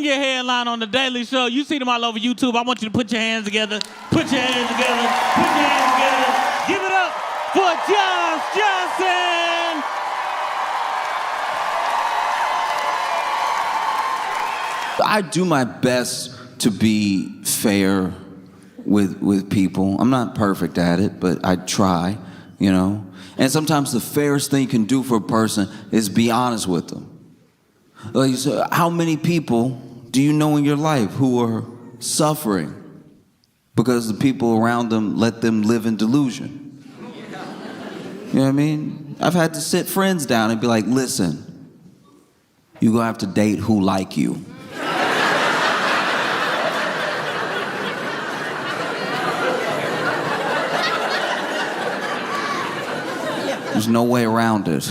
seen your headline on The Daily Show. You see them all over YouTube. I want you to put your hands together. Put your hands together. Put your hands together. Give it up for Josh Johnson. I do my best to be fair with people. I'm not perfect at it, but I try, you know. And sometimes the fairest thing you can do for a person is be honest with them. Like, so how many people do you know in your life who are suffering because the people around them let them live in delusion? You know what I mean? I've had to sit friends down and be like, listen, you're gonna have to date who like you. There's no way around it.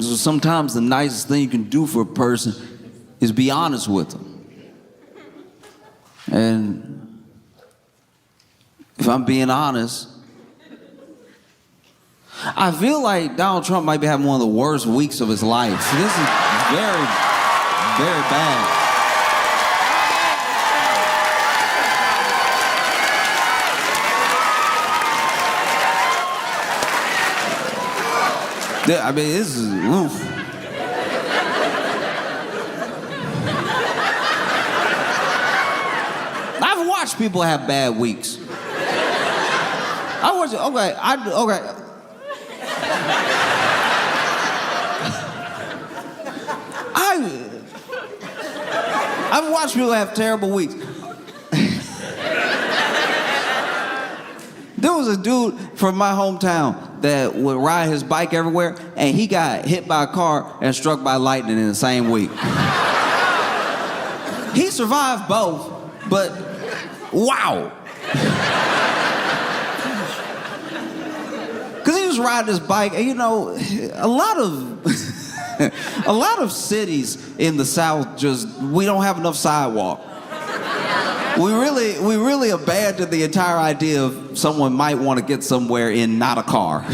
So sometimes the nicest thing you can do for a person is be honest with them. And if I'm being honest, I feel like Donald Trump might be having one of the worst weeks of his life. This is very, very bad. I mean, this is, oof. I've watched people have bad weeks. I watch it, okay. I've watched people have terrible weeks. There was a dude from my hometown that would ride his bike everywhere, and he got hit by a car and struck by lightning in the same week. He survived both, but wow. Because he was riding his bike, and you know, a lot of cities in the South we don't have enough sidewalk. We really abandoned the entire idea of someone might want to get somewhere in not a car.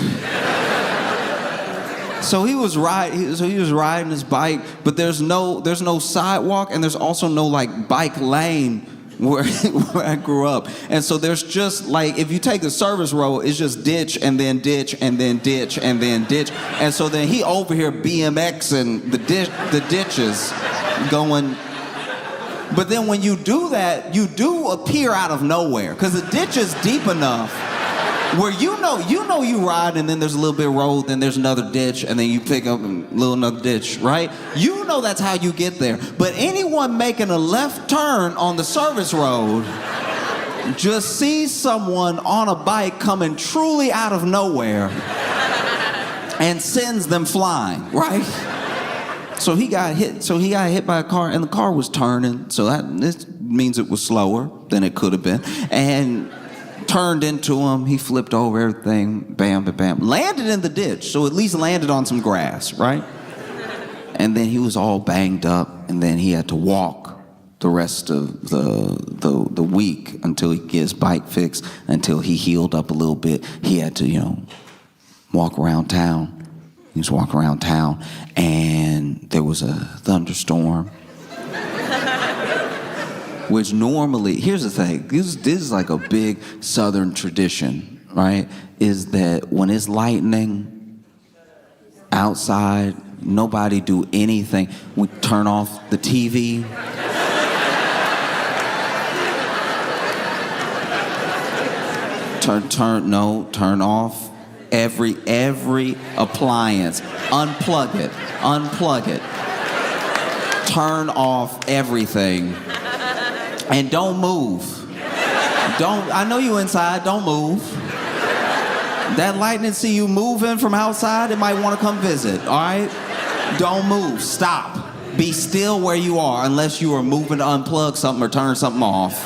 So he was riding his bike, but there's no sidewalk, and there's also no like bike lane where I grew up. And so there's just like, if you take the service road, it's just ditch and then ditch and then ditch and then ditch. And so then he over here BMXing the ditches going. But then when you do that, you do appear out of nowhere, because the ditch is deep enough where you know you ride, and then there's a little bit of road, then there's another ditch, and then you pick up another ditch, right? You know that's how you get there. But anyone making a left turn on the service road just sees someone on a bike coming truly out of nowhere and sends them flying, right? So he got hit by a car, and the car was turning, so this means it was slower than it could have been, and turned into him. He flipped over everything, bam, bam, bam, landed in the ditch, so at least landed on some grass, right? And then he was all banged up, and then he had to walk the rest of the week until he get his bike fixed, until he healed up a little bit. He had to, walk around town. He was walking around town, and there was a thunderstorm. Which normally, here's the thing, this is like a big Southern tradition, right? Is that when it's lightning outside, nobody do anything. We turn off the TV. Turn off every appliance. Unplug it. Turn off everything. And don't move. I know you inside, don't move. That lightning see you moving from outside, it might want to come visit, all right? Don't move, stop. Be still where you are unless you are moving to unplug something or turn something off.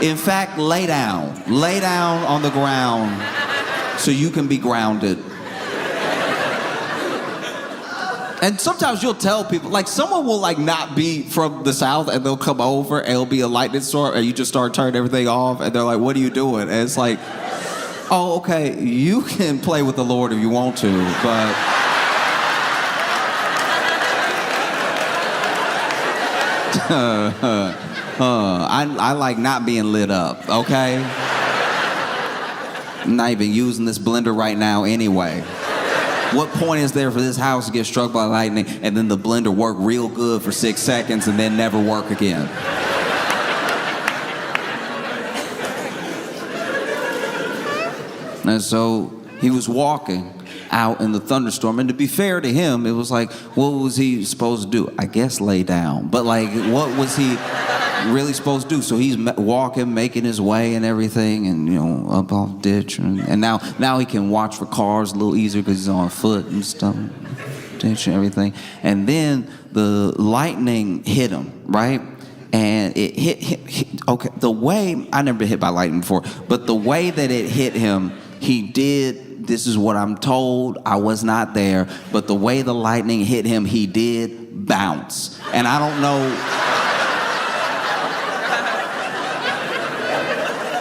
In fact, lay down. Lay down on the ground so you can be grounded. And sometimes you'll tell people, like someone will like not be from the South and they'll come over and it'll be a lightning storm and you just start turning everything off and they're like, what are you doing? And it's like, oh, okay, you can play with the Lord if you want to, but I like not being lit up, okay? I'm not even using this blender right now anyway. What point is there for this house to get struck by lightning and then the blender work real good for 6 seconds and then never work again? And so he was walking out in the thunderstorm, and to be fair to him, it was like, what was he supposed to do? I guess lay down. But like, what was he really supposed to do? So he's walking, making his way and everything, and you know, up off ditch, and now he can watch for cars a little easier because he's on foot and stuff, ditch and everything. And then the lightning hit him, right? And it hit okay, the way, I never been hit by lightning before, but the way that it hit him, he did, this is what I'm told, I was not there, but the way the lightning hit him, he did bounce. And I don't know,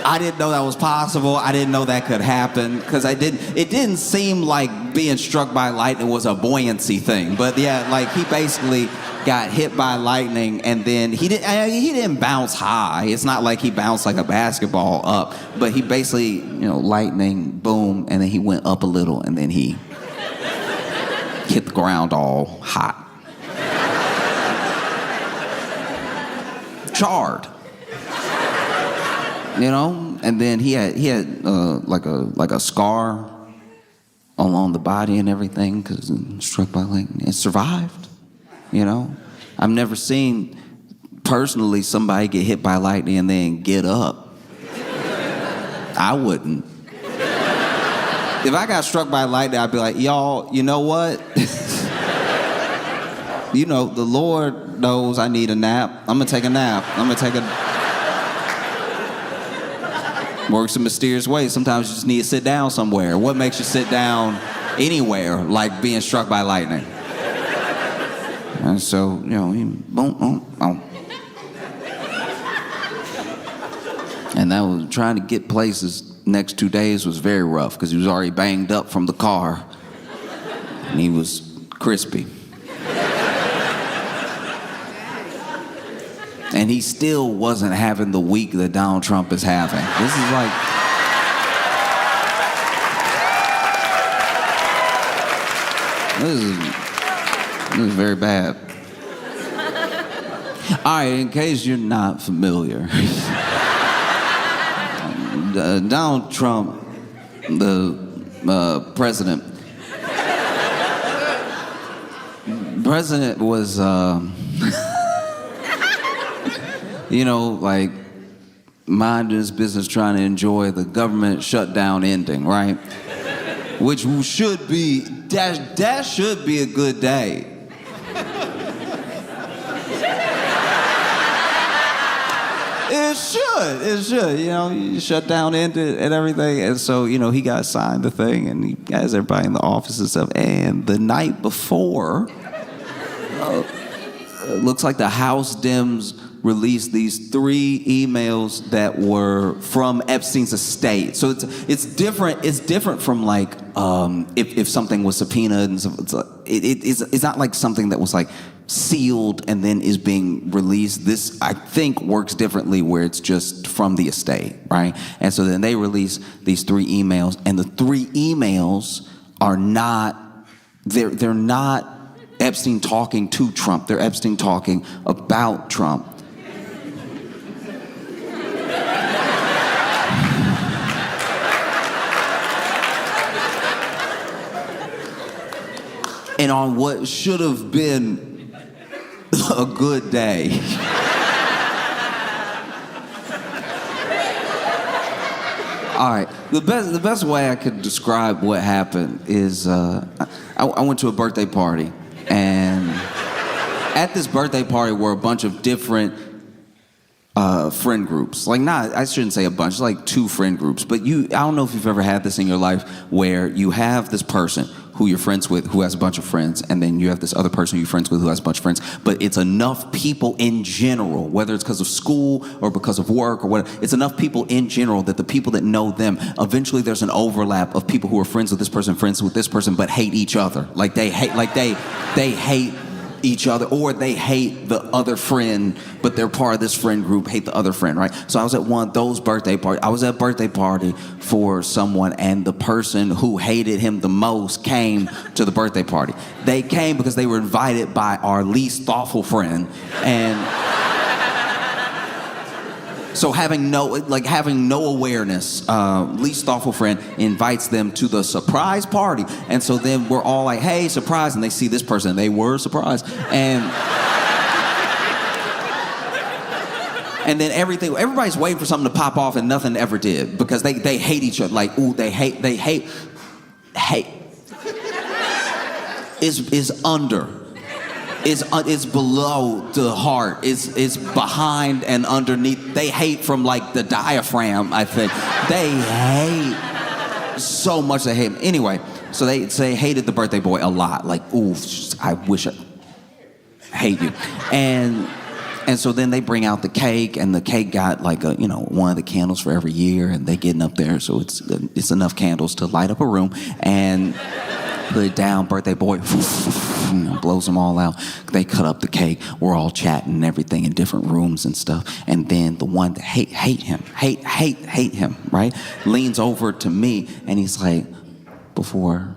I didn't know that was possible. I didn't know that could happen, because it didn't seem like being struck by lightning was a buoyancy thing. But yeah, like he basically got hit by lightning, and then he didn't bounce high. It's not like he bounced like a basketball up, but he basically, you know, lightning, boom, and then he went up a little, and then he hit the ground all hot. Charred. You know, and then he had like a scar along the body and everything because struck by lightning. It survived. You know, I've never seen personally somebody get hit by lightning and then get up. I wouldn't. If I got struck by lightning, I'd be like, y'all, you know what? You know, the Lord knows I need a nap. I'm gonna take a nap. Works in mysterious ways. Sometimes you just need to sit down somewhere. What makes you sit down anywhere like being struck by lightning? And so, you know, he boom, boom, boom. And that was trying to get places next 2 days was very rough because he was already banged up from the car. And he was crispy. And he still wasn't having the week that Donald Trump is having. This is like... This is very bad. All right, in case you're not familiar, Donald Trump, the president was, you know, like minding his business, trying to enjoy the government shutdown ending, right? Which should be, that should be a good day. It should, you know, you shut down ended and everything. And so, you know, he got signed the thing and he has everybody in the office and stuff. And the night before, looks like the House Dems released these 3 emails that were from Epstein's estate. So it's different. It's different from like if something was subpoenaed and stuff. It's not like something that was like sealed and then is being released. This, I think, works differently where it's just from the estate, right? And so then they release these 3 emails, and the 3 emails are not, they're not Epstein talking to Trump. They're Epstein talking about Trump. And on what should have been a good day. All right, the best way I could describe what happened is I went to a birthday party, and at this birthday party were a bunch of different friend groups. Like, I shouldn't say a bunch, like 2 friend groups. But I don't know if you've ever had this in your life where you have this person who you're friends with who has a bunch of friends, and then you have this other person you're friends with who has a bunch of friends. But it's enough people in general, whether it's because of school or because of work or whatever, it's enough people in general that the people that know them, eventually there's an overlap of people who are friends with this person, but hate each other. Like they hate each other, or they hate the other friend, but they're part of this friend group, hate the other friend, right? So I was at one of those birthday parties. I was at a birthday party for someone, and the person who hated him the most came to the birthday party. They came because they were invited by our least thoughtful friend, and so having no awareness, least thoughtful friend invites them to the surprise party. And so then we're all like, hey, surprise. And they see this person and they were surprised. And then everybody's waiting for something to pop off and nothing ever did because they hate each other. Like, ooh, they hate is under. It's below the heart. It's behind and underneath. They hate from like the diaphragm, I think. They hate so much. They hate him. Anyway, so they hated the birthday boy a lot. Like, ooh, I wish I hate you. And so then they bring out the cake, and the cake got like one of the candles for every year, and they getting up there, so it's enough candles to light up a room. And put it down, birthday boy blows them all out. They cut up the cake. We're all chatting and everything in different rooms and stuff. And then the one that hate him, right? Leans over to me and he's like, before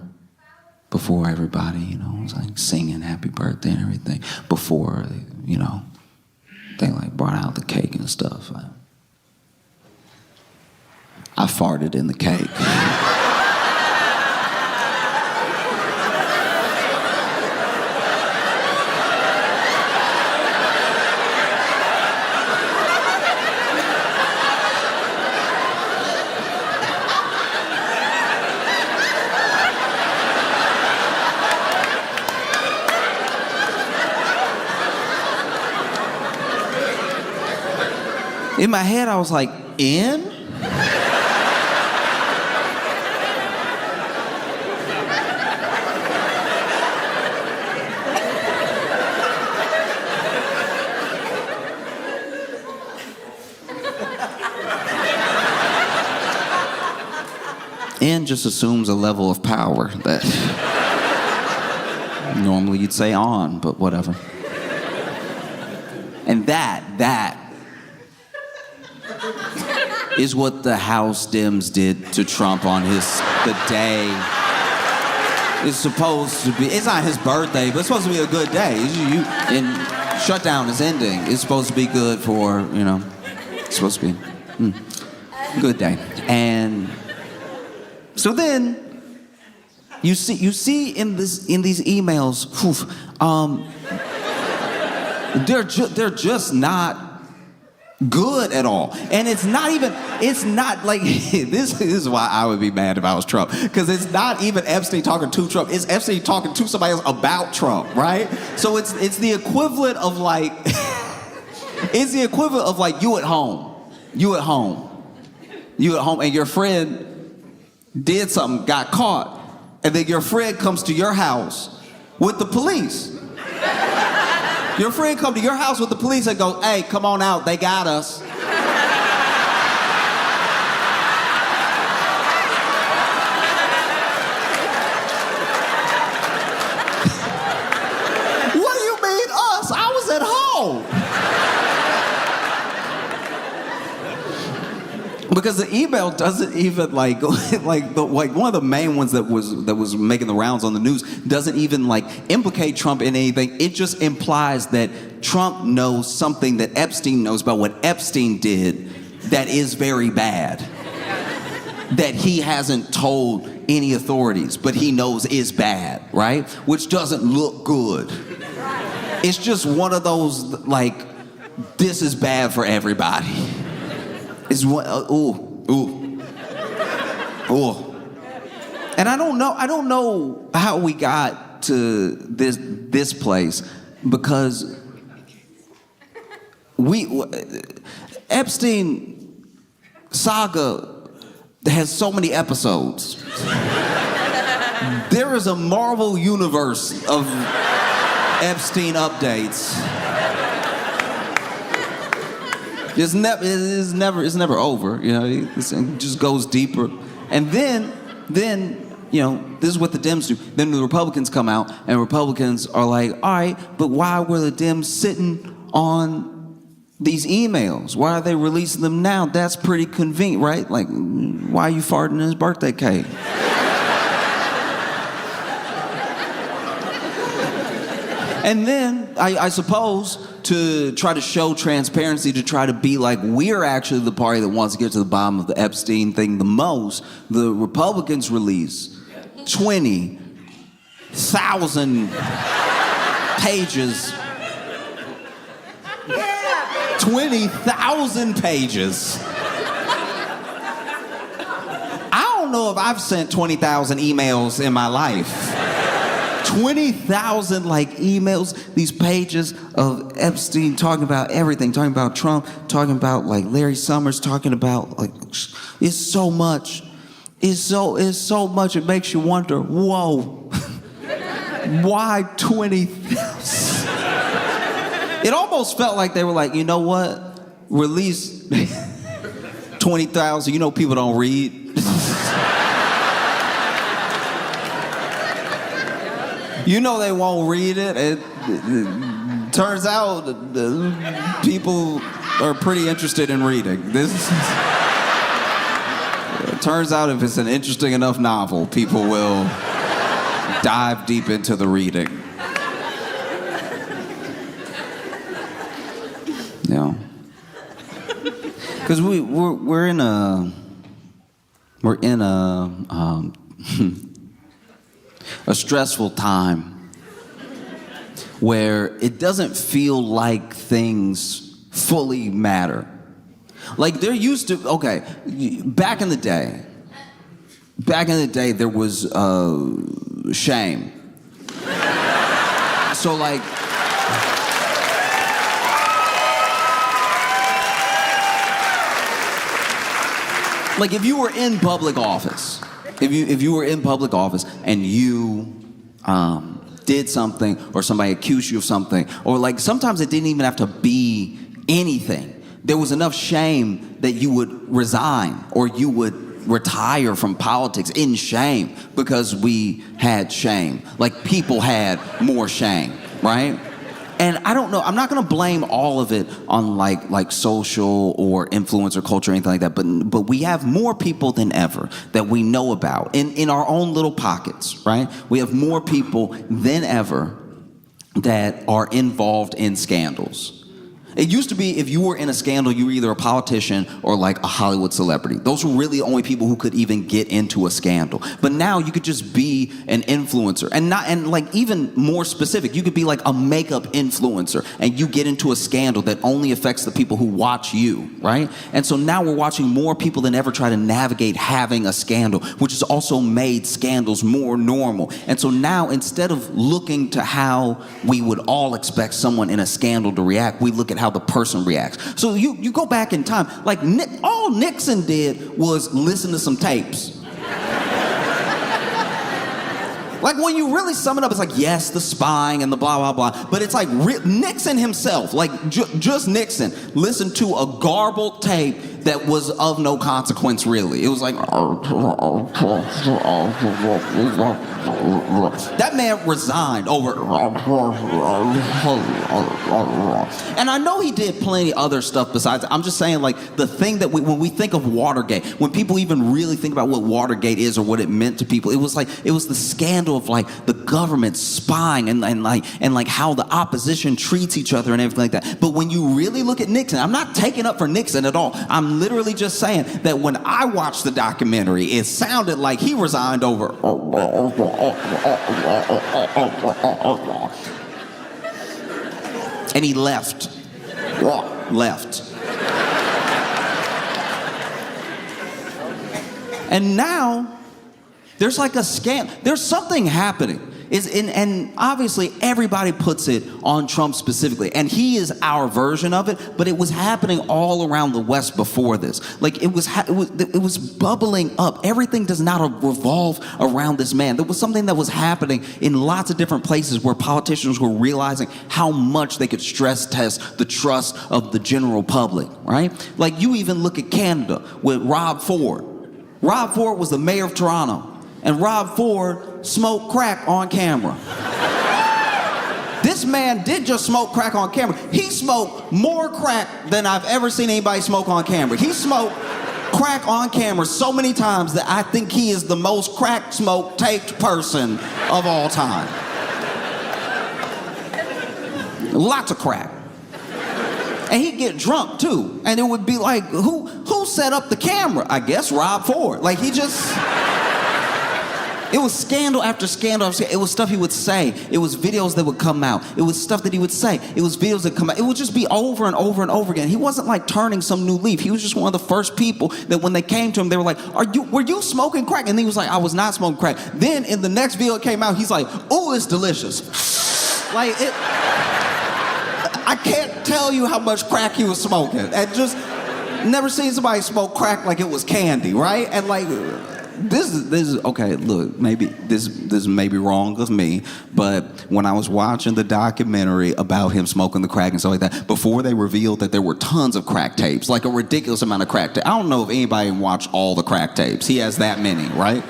everybody, was like singing happy birthday and everything. Before, they like brought out the cake and stuff. I farted in the cake. In my head, I was like, in? In just assumes a level of power that normally you'd say on, but whatever. And that is what the House Dems did to Trump on the day. It's supposed to be, it's not his birthday, but it's supposed to be a good day. And shutdown is ending. It's supposed to be good for, it's supposed to be good day. And so then you see in these emails, they're just not good at all. And it's not like, this is why I would be mad if I was Trump. Because it's not even Epstein talking to Trump, it's Epstein talking to somebody else about Trump, right? So it's the equivalent of like, you at home, and your friend did something, got caught, and then your friend comes to your house with the police. Your friend come to your house with the police and go, hey, come on out, they got us. What do you mean us? I was at home. Because the email doesn't even like one of the main ones that was making the rounds on the news doesn't even like implicate Trump in anything. It just implies that Trump knows something that Epstein knows about what Epstein did that is very bad. That he hasn't told any authorities, but he knows is bad, right? Which doesn't look good. It's just one of those like, this is bad for everybody. Is what? Ooh. And I don't know how we got to this place because Epstein saga has so many episodes. There is a Marvel universe of Epstein updates. It's never over, it just goes deeper. And then this is what the Dems do. Then the Republicans come out, and Republicans are like, all right, but why were the Dems sitting on these emails? Why are they releasing them now? That's pretty convenient, right? Like, why are you farting in his birthday cake? And then, I suppose, to try to show transparency, to try to be like, we're actually the party that wants to get to the bottom of the Epstein thing the most, the Republicans release 20,000 pages. 20,000 pages. I don't know if I've sent 20,000 emails in my life. 20,000 emails, these pages of Epstein talking about everything, talking about Trump, talking about Larry Summers, talking about it's so much. It's so much it makes you wonder, whoa, why 20,000? It almost felt like they were like, you know what? Release 20,000. People don't read. They won't read it. It turns out people are pretty interested in reading. It turns out if it's an interesting enough novel, people will dive deep into the reading. Because we're in a stressful time where it doesn't feel like things fully matter. There used to, back in the day, there was shame. So if you were in public office, if you were in public office and you did something, or somebody accused you of something, or sometimes it didn't even have to be anything. There was enough shame that you would resign or you would retire from politics in shame because we had shame. People had more shame, right? And I don't know, I'm not gonna blame all of it on social or influencer culture or anything like that, but we have more people than ever that we know about in our own little pockets, right? We have more people than ever that are involved in scandals. It used to be if you were in a scandal, you were either a politician or a Hollywood celebrity. Those were really the only people who could even get into a scandal. But now you could just be an influencer, and even more specific, you could be a makeup influencer, and you get into a scandal that only affects the people who watch you, right? And so now we're watching more people than ever try to navigate having a scandal, which has also made scandals more normal. And so now, instead of looking to how we would all expect someone in a scandal to react, we look at how the person reacts. So you go back in time, all Nixon did was listen to some tapes. When you really sum it up, it's yes, the spying and the blah, blah, blah. But it's Nixon himself, just Nixon, listened to a garbled tape that was of no consequence, really. It was that man resigned over. And I know he did plenty other stuff besides. I'm just saying, the thing that when we think of Watergate, when people even really think about what Watergate is or what it meant to people, it was the scandal of the government spying and how the opposition treats each other and everything like that. But when you really look at Nixon, I'm not taking up for Nixon at all. I'm literally just saying that when I watched the documentary, it sounded like he resigned over. And he left. And now there's a scam. There's something happening. And obviously everybody puts it on Trump specifically, and he is our version of it, but it was happening all around the West before this. It was bubbling up. Everything does not revolve around this man. There was something that was happening in lots of different places where politicians were realizing how much they could stress test the trust of the general public, right? You even look at Canada with Rob Ford. Rob Ford was the mayor of Toronto. and Rob Ford smoked crack on camera. This man did just smoke crack on camera. He smoked more crack than I've ever seen anybody smoke on camera. He smoked crack on camera so many times that I think he is the most crack smoke taped person of all time. Lots of crack. And he'd get drunk too. And it would be like, who set up the camera? I guess Rob Ford. Like he just... It was scandal after scandal after scandal. It was stuff he would say. It was videos that would come out. It was stuff that he would say. It was videos that come out. It would just be over and over and over again. He wasn't like turning some new leaf. He was just one of the first people that when they came to him, they were like, were you smoking crack? And he was like, I was not smoking crack. Then in the next video that came out, he's like, oh, it's delicious. Like it, I can't tell you how much crack he was smoking. And just never seen somebody smoke crack like it was candy, right? And like, This is okay. Look, maybe this may be wrong with me, but when I was watching the documentary about him smoking the crack and stuff like that, before they revealed that there were tons of crack tapes, like a ridiculous amount of crack tapes. I don't know if anybody watched all the crack tapes. He has that many, right?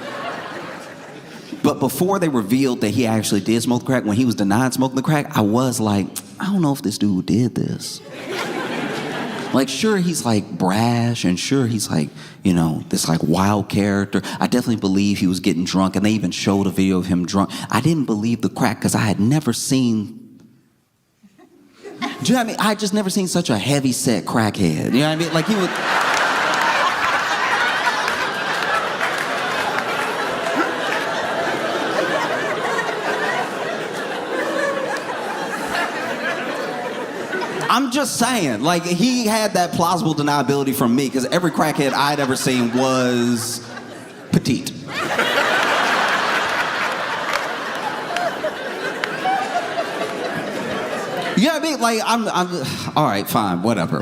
But before they revealed that he actually did smoke crack, when he was denied smoking the crack, I was like, I don't know if this dude did this. Like, sure, he's like brash, and sure, he's like, you know, this like wild character. I definitely believe he was getting drunk, and they even showed a video of him drunk. I didn't believe the crack because I had never seen, do you know what I mean? I had just never seen such a heavy set crackhead. You know what I mean? Like he would. I'm just saying, like, he had that plausible deniability from me, because every crackhead I'd ever seen was petite. You know what I mean? Like, I'm all right, fine, whatever.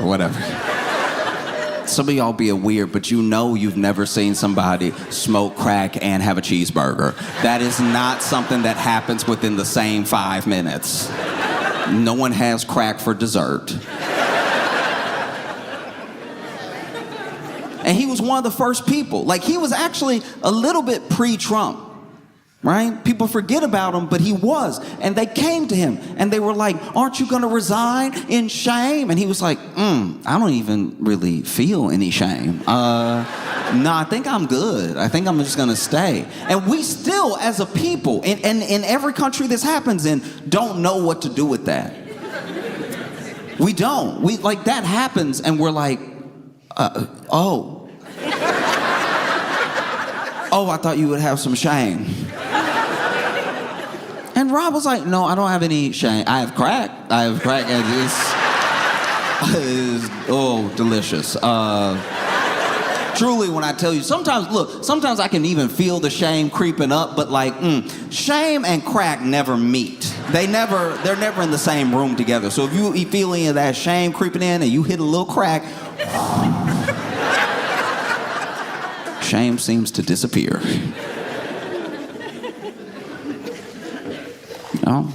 Some of y'all being weird, but you know you've never seen somebody smoke crack and have a cheeseburger. That is not something that happens within the same 5 minutes. No one has crack for dessert. And he was one of the first people. Like, he was actually a little bit pre-Trump, right? People forget about him, but he was. And they came to him, and they were like, aren't you gonna resign in shame? And he was like, I don't even really feel any shame. No, I think I'm good. I think I'm just gonna stay. And we still, as a people, in every country this happens in, don't know what to do with that. We don't. We, like, that happens, and we're like, oh, I thought you would have some shame. And Rob was like, no, I don't have any shame. I have crack, and it's oh, delicious. Truly, when I tell you, sometimes I can even feel the shame creeping up, but like, shame and crack never meet. They're never in the same room together. So if you feel any of that shame creeping in and you hit a little crack, shame seems to disappear. You know?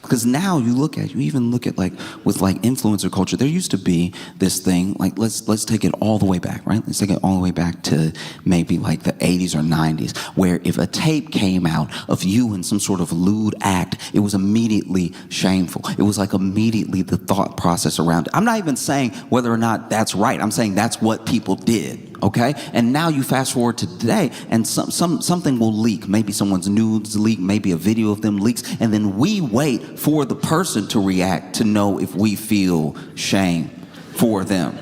Because now you even look at like, with like influencer culture, there used to be this thing, like let's take it all the way back, right? Let's take it all the way back to maybe like the 80s or 90s, where if a tape came out of you in some sort of lewd act, it was immediately shameful. It was like immediately the thought process around it. I'm not even saying whether or not that's right. I'm saying that's what people did. Okay? And now you fast forward to today, and something will leak. Maybe someone's nudes leak, maybe a video of them leaks, and then we wait for the person to react to know if we feel shame for them.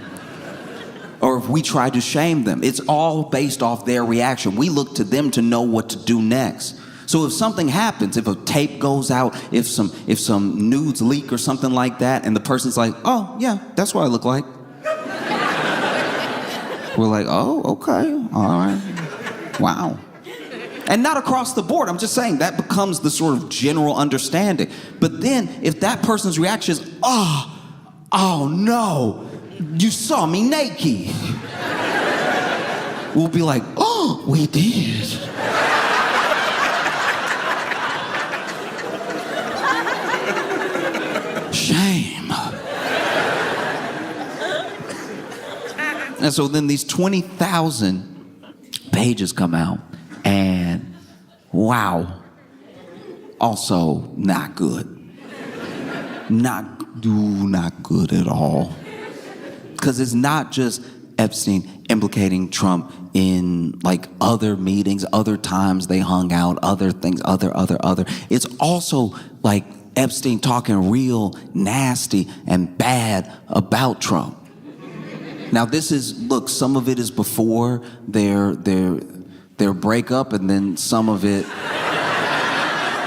Or if we try to shame them. It's all based off their reaction. We look to them to know what to do next. So if something happens, if a tape goes out, if some nudes leak or something like that, and the person's like, oh, yeah, that's what I look like. We're like, oh, okay, all right, wow. And not across the board. I'm just saying that becomes the sort of general understanding. But then if that person's reaction is, oh no, you saw me naked. We'll be like, oh, we did. Shame. And so then these 20,000 pages come out, and Wow. Also, not good. Not good at all. Because it's not just Epstein implicating Trump in like other meetings, other times they hung out, other things, other. It's also like Epstein talking real nasty and bad about Trump. Now this is, look, some of it is before their breakup, and then some of it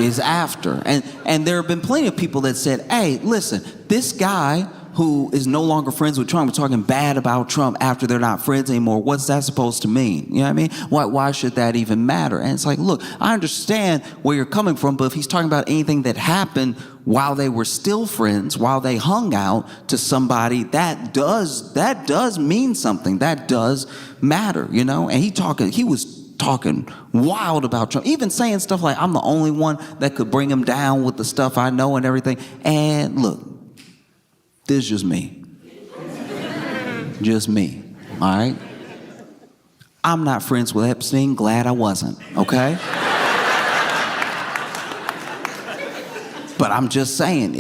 is after. And there have been plenty of people that said, hey, listen, this guy who is no longer friends with Trump, talking bad about Trump after they're not friends anymore, what's that supposed to mean? You know what I mean? Why should that even matter? And it's like, look, I understand where you're coming from, but if he's talking about anything that happened while they were still friends, while they hung out to somebody, that does mean something. That does matter, you know? And he was talking wild about Trump, even saying stuff like, I'm the only one that could bring him down with the stuff I know and everything. And look, this is just me. Just me, all right? I'm not friends with Epstein, glad I wasn't, okay? But I'm just saying,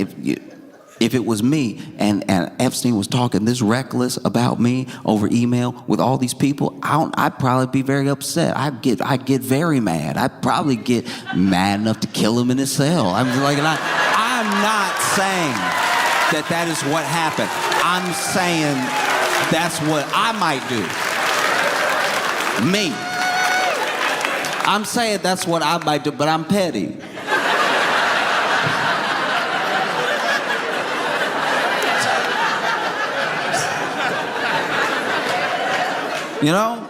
if it was me and Epstein was talking this reckless about me over email with all these people, I'd probably be very upset. I'd get very mad. I'd probably get mad enough to kill him in his cell. I'm not saying that is what happened. I'm saying that's what I might do. Me. I'm saying that's what I might do, but I'm petty. You know?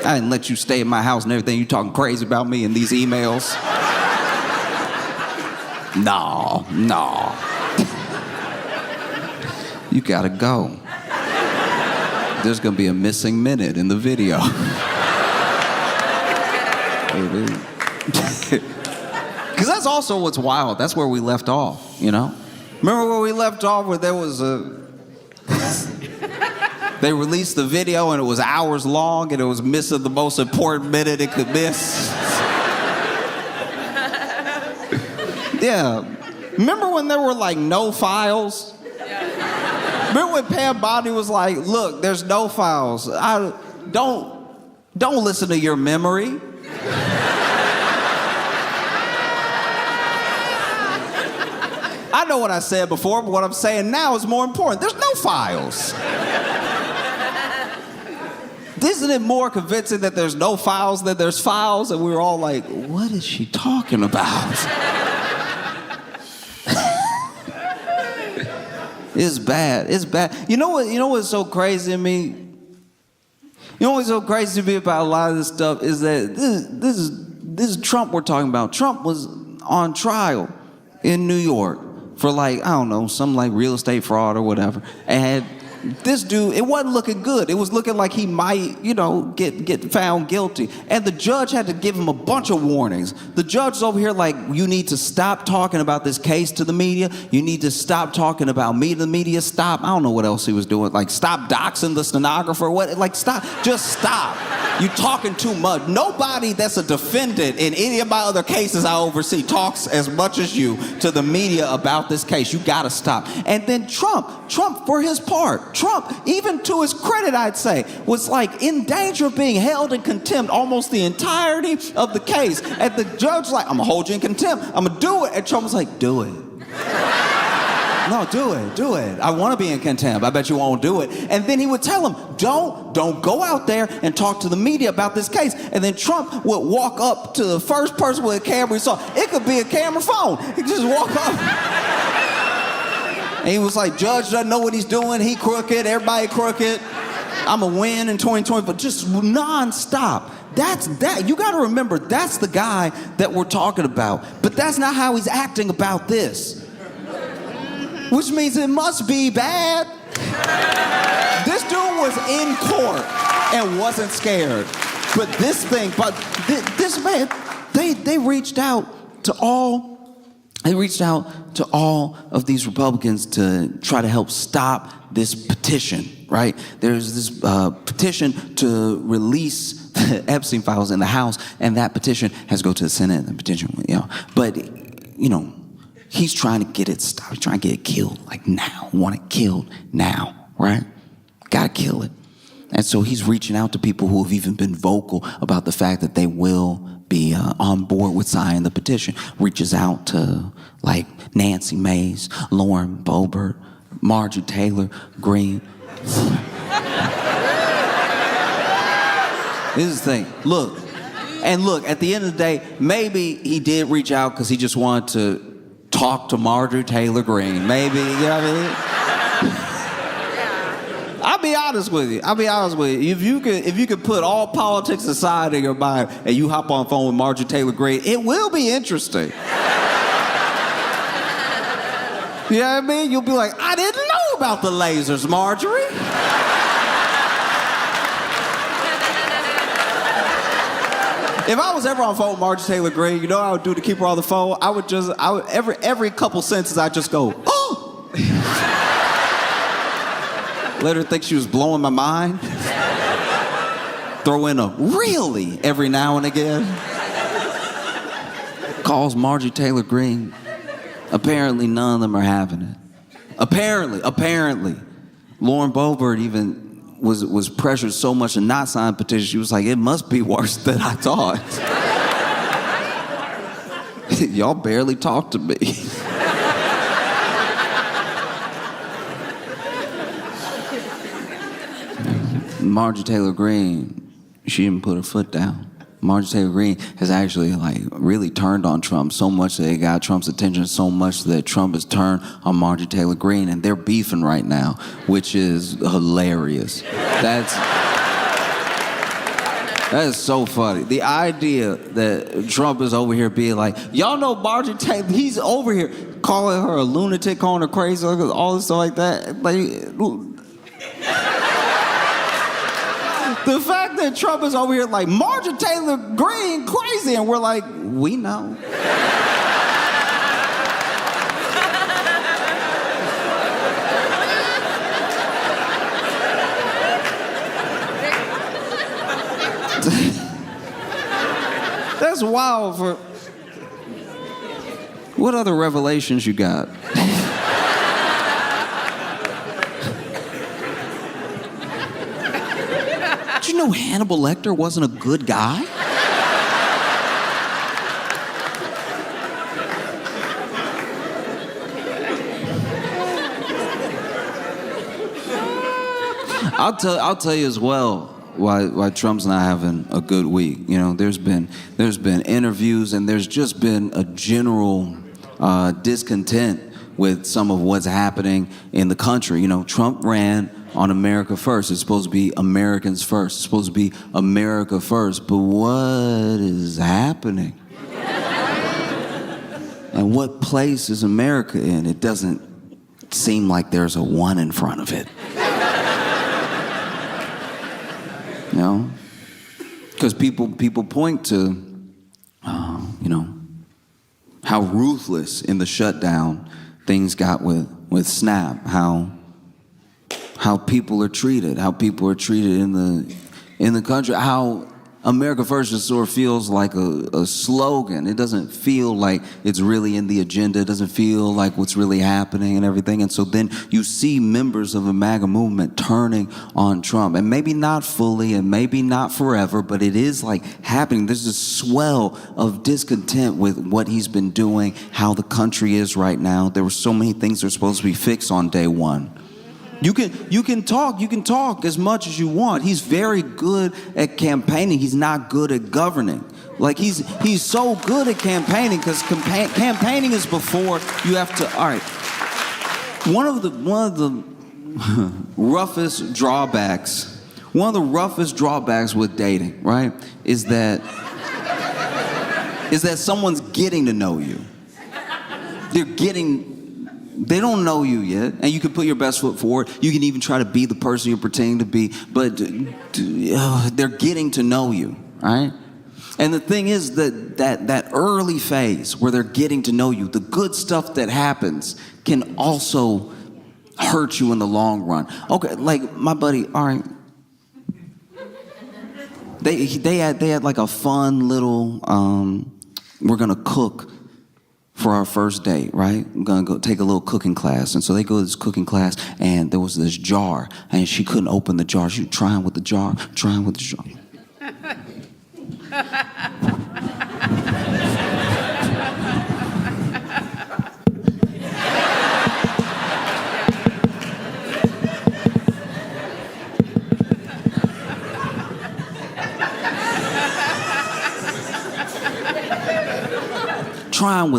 I didn't let you stay in my house and everything. You talking crazy about me in these emails. No. You gotta go. There's gonna be a missing minute in the video. Because that's also what's wild. That's where we left off, you know? Remember where we left off, where there was they released the video and it was hours long and it was missing the most important minute it could miss? Yeah. Remember when there were like no files? Yeah. Remember when Pam Bondi was like, look, there's no files. Don't listen to your memory. I know what I said before, but what I'm saying now is more important. There's no files. Isn't it more convincing that there's no files than there's files? And we were all like, what is she talking about? It's bad. It's bad. You know what's so crazy to me? You know what's so crazy to me about a lot of this stuff is that this is Trump we're talking about. Trump was on trial in New York for like, I don't know, some like real estate fraud or whatever. And this dude, it wasn't looking good. It was looking like he might, get found guilty. And the judge had to give him a bunch of warnings. The judge is over here like, you need to stop talking about this case to the media. You need to stop talking about me to the media. Stop. I don't know what else he was doing. Like, stop doxing the stenographer. What? Like, stop. Just stop. You're talking too much. Nobody that's a defendant in any of my other cases I oversee talks as much as you to the media about this case. You gotta stop. And then Trump for his part, Trump, even to his credit, I'd say, was like in danger of being held in contempt almost the entirety of the case. And the judge was like, I'm gonna hold you in contempt. I'm gonna do it. And Trump was like, do it. No, do it. I want to be in contempt. I bet you won't do it. And then he would tell him, don't go out there and talk to the media about this case. And then Trump would walk up to the first person with a camera he saw. It could be a camera phone. He could just walk up. And he was like, judge doesn't know what he's doing. He crooked. Everybody crooked. I'm going to win in 2020. But just nonstop. You got to remember, that's the guy that we're talking about. But that's not how he's acting about this. Which means it must be bad. This dude was in court and wasn't scared. But this man, they reached out to all They reached out to all of these Republicans to try to help stop this petition, right? There's this petition to release the Epstein files in the House, and that petition has to go to the Senate, and the petition, But, he's trying to get it stopped. He's trying to get it killed, like now. Want it killed now, right? Gotta kill it. And so he's reaching out to people who have even been vocal about the fact that they will be on board with signing the petition. Reaches out to like Nancy Mace, Lauren Boebert, Marjorie Taylor Greene. This is the thing. Look, at the end of the day, maybe he did reach out because he just wanted to talk to Marjorie Taylor Greene. Maybe, you know what I mean? I'll be honest with you. If you could put all politics aside in your mind and you hop on the phone with Marjorie Taylor Greene, it will be interesting. You know what I mean? You'll be like, I didn't know about the lasers, Marjorie. If I was ever on the phone with Marjorie Taylor Greene, you know what I would do to keep her on the phone? I would every couple sentences, I'd just go, oh! Let her think she was blowing my mind. Throw in a really every now and again. Calls Marjorie Taylor Greene. Apparently none of them are having it. Apparently. Lauren Boebert even was pressured so much to not sign the petition, she was like, it must be worse than I thought. Y'all barely talk to me. Marjorie Taylor Greene, she didn't put her foot down. Marjorie Taylor Greene has actually really turned on Trump so much that it got Trump's attention so much that Trump has turned on Marjorie Taylor Greene, and they're beefing right now, which is hilarious. That is so funny. The idea that Trump is over here being like, y'all know Marjorie Taylor, he's over here calling her a lunatic, calling her crazy, all this stuff like that. The fact that Trump is over here like, Marjorie Taylor Greene crazy, and we're like, we know. That's wild. What other revelations you got? Did you know Hannibal Lecter wasn't a good guy? I'll tell you as well why Trump's not having a good week. There's been interviews, and there's just been a general discontent with some of what's happening in the country. Trump ran on America First. It's supposed to be Americans first. It's supposed to be America first. But what is happening? And what place is America in? It doesn't seem like there's a one in front of it. Because people point to, how ruthless in the shutdown things got with Snap, how people are treated, in the country, how America First just sort of feels like a slogan. It doesn't feel like it's really in the agenda. It doesn't feel like what's really happening and everything. And so then you see members of the MAGA movement turning on Trump. And maybe not fully and maybe not forever, but it is happening. There's a swell of discontent with what he's been doing, how the country is right now. There were so many things that were supposed to be fixed on day one. You can talk as much as you want. He's very good at campaigning. He's not good at governing. He's so good at campaigning because campaigning is before you have to. All right. One of the roughest drawbacks with dating, right, is that someone's getting to know you. They don't know you yet, and you can put your best foot forward. You can even try to be the person you're pretending to be, but they're getting to know you, right? And the thing is that early phase where they're getting to know you, the good stuff that happens can also hurt you in the long run. Okay, like my buddy, all right. They had like a fun little, we're gonna cook for our first date, right? I'm gonna go take a little cooking class. And so they go to this cooking class and there was this jar and she couldn't open the jar. She was trying with the jar. Trying with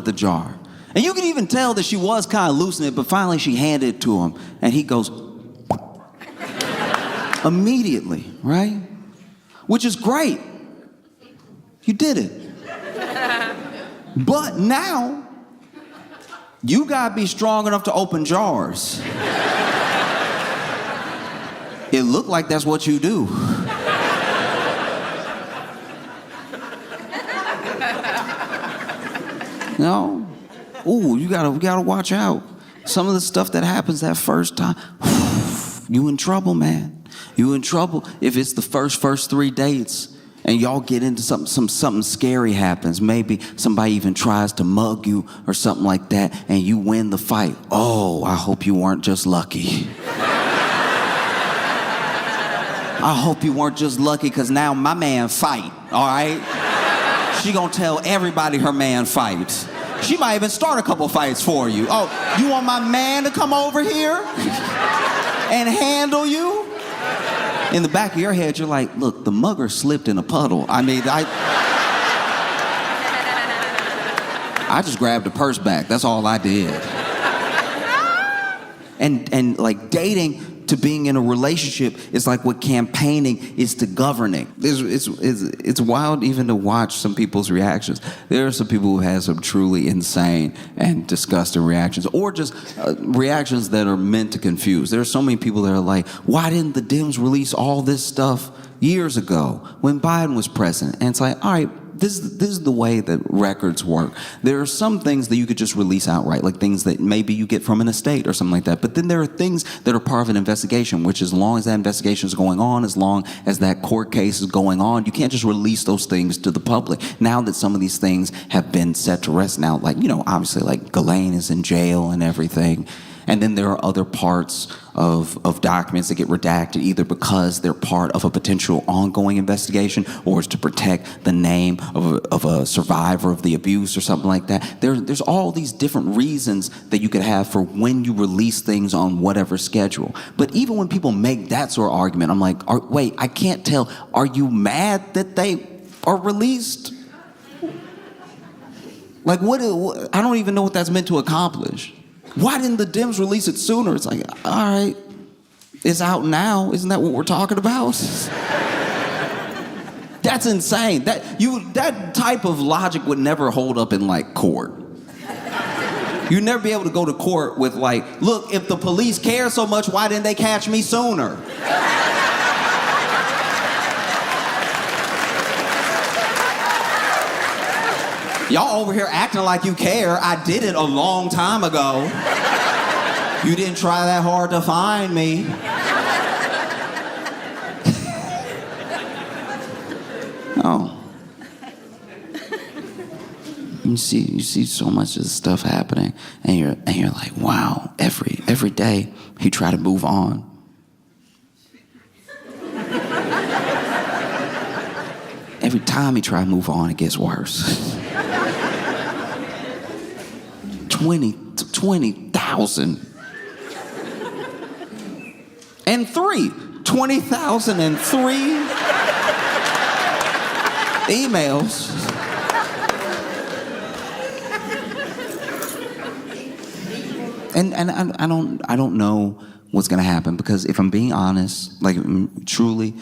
the jar. And you can even tell that she was kind of loosening it, but finally she handed it to him and he goes immediately, right? Which is great. You did it. But now you gotta be strong enough to open jars. It looked like that's what you do. No. Ooh, you gotta watch out. Some of the stuff that happens that first time, you in trouble, man. You in trouble if it's the first 3 dates and y'all get into something scary happens. Maybe somebody even tries to mug you or something like that and you win the fight. Oh, I hope you weren't just lucky. I hope you weren't just lucky because now my man fight, all right? She gonna tell everybody her man fights. She might even start a couple fights for you. Oh, you want my man to come over here and handle you? In the back of your head, you're like, look, the mugger slipped in a puddle. I mean, I just grabbed the purse back. That's all I did. And like dating to being in a relationship is like what campaigning is to governing. It's wild even to watch some people's reactions. There are some people who have some truly insane and disgusting reactions, or just reactions that are meant to confuse. There are so many people that are like, why didn't the Dems release all this stuff years ago when Biden was president? And it's like, all right, this is the way that records work. There are some things that you could just release outright, like things that maybe you get from an estate or something like that. But then there are things that are part of an investigation, which as long as that investigation is going on, as long as that court case is going on, you can't just release those things to the public. Now that some of these things have been set to rest now, like, you know, obviously like Ghislaine is in jail and everything. And then there are other parts of documents that get redacted either because they're part of a potential ongoing investigation or it's to protect the name of a survivor of the abuse or something like that. There's all these different reasons that you could have for when you release things on whatever schedule. But even when people make that sort of argument, I'm like, wait, I can't tell. Are you mad that they are released? Like, what I don't even know what that's meant to accomplish. Why didn't the Dems release it sooner? It's like, all right, it's out now. Isn't that what we're talking about? That's insane. That type of logic would never hold up in like court. You'd never be able to go to court with like, look, if the police care so much, why didn't they catch me sooner? Y'all over here acting like you care. I did it a long time ago. You didn't try that hard to find me. Oh. You see so much of this stuff happening, and you're like, wow, every day he try to move on. Every time he try to move on, it gets worse. 20,000. And 20,003 emails. And I don't know what's gonna happen, because if I'm being honest, like truly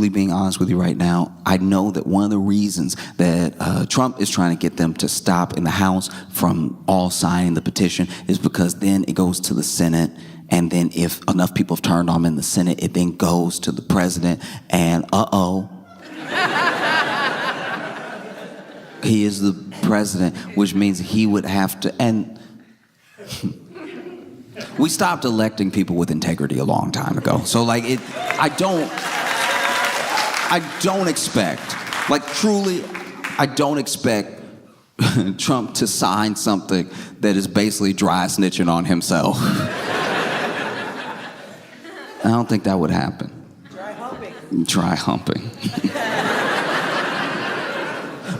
being honest with you right now, I know that one of the reasons that Trump is trying to get them to stop in the House from all signing the petition is because then it goes to the Senate, and then if enough people have turned on him in the Senate, it then goes to the president, and He is the president, which means he would have to, and we stopped electing people with integrity a long time ago. So like I don't expect, like truly, I don't expect Trump to sign something that is basically dry snitching on himself. I don't think that would happen. Dry humping. Dry humping.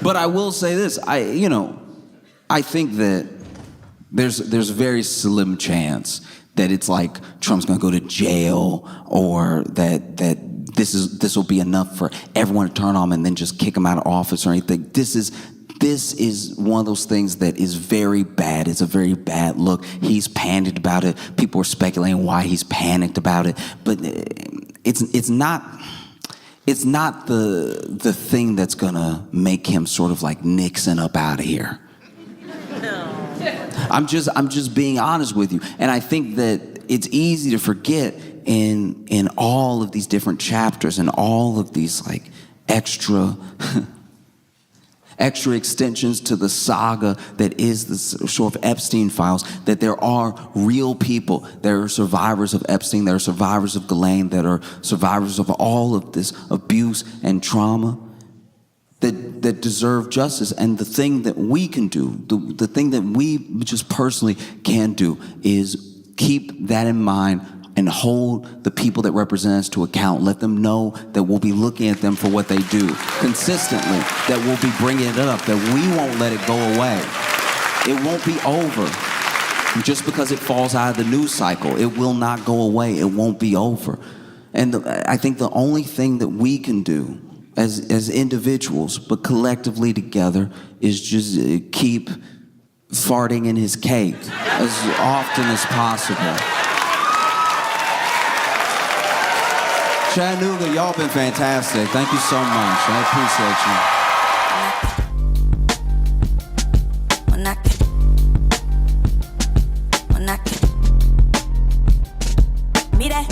But I will say this, I think that there's a very slim chance that it's like Trump's gonna go to jail, or that this will be enough for everyone to turn on him and then just kick him out of office or anything. This is one of those things that is very bad. It's a very bad look. He's panicked about it. People are speculating why he's panicked about it, but it's not the thing that's gonna make him sort of like Nixon up out of here. No. I'm just being honest with you, and I think that it's easy to forget in all of these different chapters and all of these like extra extensions to the saga that is the sort of Epstein files, that there are real people. There are survivors of Epstein, there are survivors of Ghislaine, that are survivors of all of this abuse and trauma that deserve justice. And the thing that we can do, the thing that we just personally can do, is keep that in mind and hold the people that represent us to account. Let them know that we'll be looking at them for what they do consistently, that we'll be bringing it up, that we won't let it go away. It won't be over just because it falls out of the news cycle. It will not go away. It won't be over. And I think the only thing that we can do as individuals, but collectively together, is just keep farting in his cake as often as possible. Chattanooga, y'all been fantastic. Thank you so much. I appreciate you. Mira.